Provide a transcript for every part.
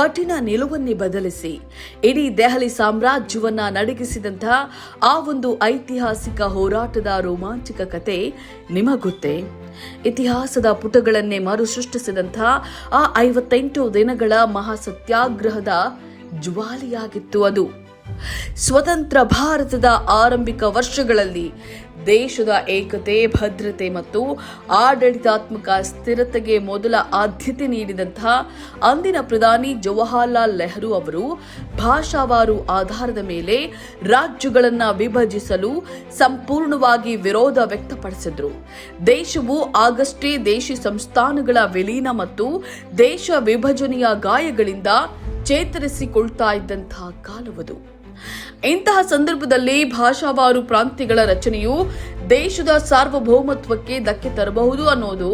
ಕಠಿಣ ನಿಲುವನ್ನೇ ಬದಲಿಸಿ ಇಡೀ ದೆಹಲಿ ಸಾಮ್ರಾಜ್ಯವನ್ನ ನಡಗಿಸಿದಂತಹ ಆ ಒಂದು ಐತಿಹಾಸಿಕ ಹೋರಾಟದ ರೋಮಾಂಚಕ ಕತೆ ನಿಮಗೊತ್ತೇ? ಇತಿಹಾಸದ ಪುಟಗಳನ್ನೇ ಮರುಸೃಷ್ಟಿಸಿದಂತಹ ಆ 58 ದಿನಗಳ ಮಹಾಸತ್ಯಾಗ್ರಹದ ಜ್ವಾಲೆಯಾಗಿತ್ತು ಅದು. ಸ್ವತಂತ್ರ ಭಾರತದ ಆರಂಭಿಕ ವರ್ಷಗಳಲ್ಲಿ ದೇಶದ ಏಕತೆ, ಭದ್ರತೆ ಮತ್ತು ಆಡಳಿತಾತ್ಮಕ ಸ್ಥಿರತೆಗೆ ಮೊದಲ ಆದ್ಯತೆ ನೀಡಿದಂತಹ ಅಂದಿನ ಪ್ರಧಾನಿ ಜವಾಹರ್ಲಾಲ್ ನೆಹರು ಅವರು ಭಾಷಾವಾರು ಆಧಾರದ ಮೇಲೆ ರಾಜ್ಯಗಳನ್ನು ವಿಭಜಿಸಲು ಸಂಪೂರ್ಣವಾಗಿ ವಿರೋಧ ವ್ಯಕ್ತಪಡಿಸಿದ್ರು. ದೇಶವು ಆಗಷ್ಟೇ ದೇಶಿ ಸಂಸ್ಥಾನಗಳ ವಿಲೀನ ಮತ್ತು ದೇಶ ವಿಭಜನೆಯ ಗಾಯಗಳಿಂದ ಚೇತರಿಸಿಕೊಳ್ತಾ ಇದ್ದಂತಹ ಕಾಲವದು. ಇಂತಹ ಸಂದರ್ಭದಲ್ಲಿ ಭಾಷಾವಾರು ಪ್ರಾಂತ್ಯಗಳ ರಚನೆಯು ದೇಶದ ಸಾರ್ವಭೌಮತ್ವಕ್ಕೆ ಧಕ್ಕೆ ತರಬಹುದು ಅನ್ನೋದು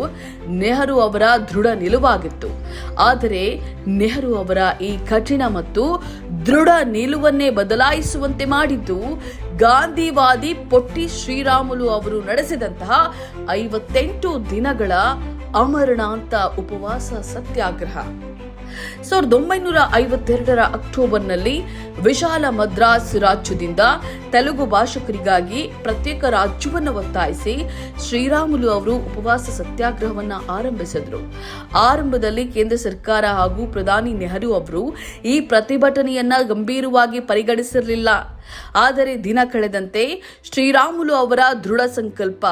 ನೆಹರು ಅವರ ದೃಢ ನಿಲುವಾಗಿತ್ತು. ಆದರೆ ನೆಹರು ಅವರ ಈ ಕಠಿಣ ಮತ್ತು ದೃಢ ನಿಲುವನ್ನೇ ಬದಲಾಯಿಸುವಂತೆ ಮಾಡಿದ್ದು ಗಾಂಧಿವಾದಿ ಪೊಟ್ಟಿ ಶ್ರೀರಾಮುಲು ಅವರು ನಡೆಸಿದಂತಹ 58 ದಿನಗಳ ಅಮರಣಾಂತ ಉಪವಾಸ ಸತ್ಯಾಗ್ರಹ. 1952 ಅಕ್ಟೋಬರ್ನಲ್ಲಿ ವಿಶಾಲ ಮದ್ರಾಸ್ ರಾಜ್ಯದಿಂದ ತೆಲುಗು ಭಾಷಿಕರಿಗಾಗಿ ಪ್ರತ್ಯೇಕ ರಾಜ್ಯವನ್ನು ಒತ್ತಾಯಿಸಿ ಶ್ರೀರಾಮುಲು ಅವರು ಉಪವಾಸ ಸತ್ಯಾಗ್ರಹವನ್ನು ಆರಂಭಿಸಿದರು. ಆರಂಭದಲ್ಲಿ ಕೇಂದ್ರ ಸರ್ಕಾರ ಹಾಗೂ ಪ್ರಧಾನಿ ನೆಹರು ಅವರು ಈ ಪ್ರತಿಭಟನೆಯನ್ನ ಗಂಭೀರವಾಗಿ ಪರಿಗಣಿಸಿರಲಿಲ್ಲ. ಆದರೆ ದಿನ ಕಳೆದಂತೆ ಶ್ರೀರಾಮುಲು ಅವರ ದೃಢ ಸಂಕಲ್ಪ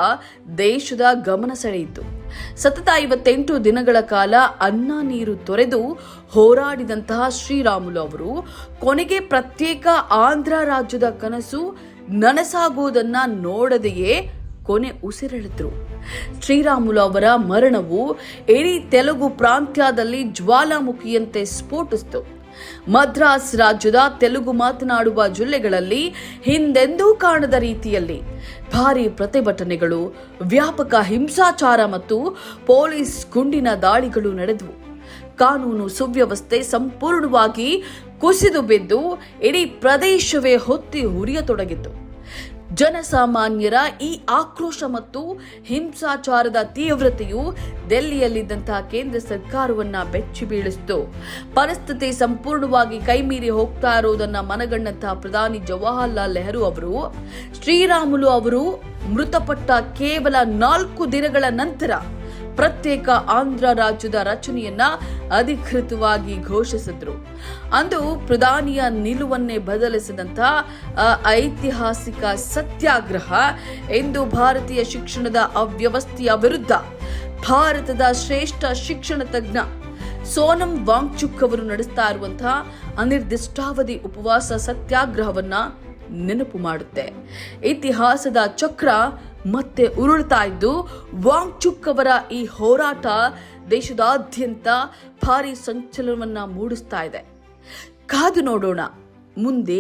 ದೇಶದ ಗಮನ ಸೆಳೆಯಿತು. ಸತತ 58 ದಿನಗಳ ಕಾಲ ಅನ್ನ ನೀರು ತೊರೆದು ಹೋರಾಡಿದಂತಹ ಶ್ರೀರಾಮುಲು ಅವರು ಕೊನೆಗೆ ಪ್ರತ್ಯೇಕ ಆಂಧ್ರ ರಾಜ್ಯದ ಕನಸು ನನಸಾಗುವುದನ್ನ ನೋಡದೆಯೇ ಕೊನೆ ಉಸಿರೆಳೆದ್ರು. ಶ್ರೀರಾಮುಲು ಅವರ ಮರಣವು ಇಡೀ ತೆಲುಗು ಪ್ರಾಂತ್ಯದಲ್ಲಿ ಜ್ವಾಲಾಮುಖಿಯಂತೆ ಸ್ಫೋಟಿಸಿತು. ಮದ್ರಾಸ್ ರಾಜ್ಯದ ತೆಲುಗು ಮಾತನಾಡುವ ಜಿಲ್ಲೆಗಳಲ್ಲಿ ಹಿಂದೆಂದೂ ಕಾಣದ ರೀತಿಯಲ್ಲಿ ಭಾರೀ ಪ್ರತಿಭಟನೆಗಳು, ವ್ಯಾಪಕ ಹಿಂಸಾಚಾರ ಮತ್ತು ಪೊಲೀಸ್ ಗುಂಡಿನ ದಾಳಿಗಳು ನಡೆದವು. ಕಾನೂನು ಸುವ್ಯವಸ್ಥೆ ಸಂಪೂರ್ಣವಾಗಿ ಕುಸಿದು ಬಿದ್ದು ಇಡೀ ಪ್ರದೇಶವೇ ಹೊತ್ತಿ ಉರಿಯತೊಡಗಿತು. ಜನಸಾಮಾನ್ಯರ ಈ ಆಕ್ರೋಶ ಮತ್ತು ಹಿಂಸಾಚಾರದ ತೀವ್ರತೆಯು ದೆಹಲಿಯಲ್ಲಿದ್ದಂತಹ ಕೇಂದ್ರ ಸರ್ಕಾರವನ್ನ ಬೆಚ್ಚಿ ಬೀಳಿಸಿತು. ಪರಿಸ್ಥಿತಿ ಸಂಪೂರ್ಣವಾಗಿ ಕೈಮೀರಿ ಹೋಗ್ತಾ ಇರುವುದನ್ನು ಮನಗಂಡಂತಹ ಪ್ರಧಾನಿ ಜವಾಹರ್ಲಾಲ್ ನೆಹರು ಅವರು ಶ್ರೀರಾಮುಲು ಅವರು ಮೃತಪಟ್ಟ ಕೇವಲ 4 ದಿನಗಳ ನಂತರ ಪ್ರತ್ಯೇಕ ಆಂಧ್ರ ರಾಜ್ಯದ ರಚನೆಯನ್ನ ಅಧಿಕೃತವಾಗಿ ಘೋಷಿಸಿದ್ರು. ಅಂದು ಪ್ರಧಾನಿಯ ನಿಲುವನ್ನೇ ಬದಲಿಸಿದಂತಹ ಐತಿಹಾಸಿಕ ಸತ್ಯಾಗ್ರಹ ಇಂದು ಭಾರತೀಯ ಶಿಕ್ಷಣದ ಅವ್ಯವಸ್ಥೆಯ ವಿರುದ್ಧ ಭಾರತದ ಶ್ರೇಷ್ಠ ಶಿಕ್ಷಣ ತಜ್ಞ ಸೋನಂ ವಾಂಗ್ಚುಕ್ ಅವರು ನಡೆಸ್ತಾ ಇರುವಂತಹ ಅನಿರ್ದಿಷ್ಟಾವಧಿ ಉಪವಾಸ ಸತ್ಯಾಗ್ರಹವನ್ನ ನೆನಪು ಮಾಡುತ್ತೆ. ಇತಿಹಾಸದ ಚಕ್ರ ಮತ್ತೆ ಉರುಳ್ತಾ ಇದ್ದು ವಾಂಗ್ಚುಕ್ ಅವರ ಈ ಹೋರಾಟ ದೇಶದಾದ್ಯಂತ ಭಾರಿ ಸಂಚಲನವನ್ನ ಮೂಡಿಸ್ತಾ ಇದೆ. ಕಾದು ನೋಡೋಣ ಮುಂದೆ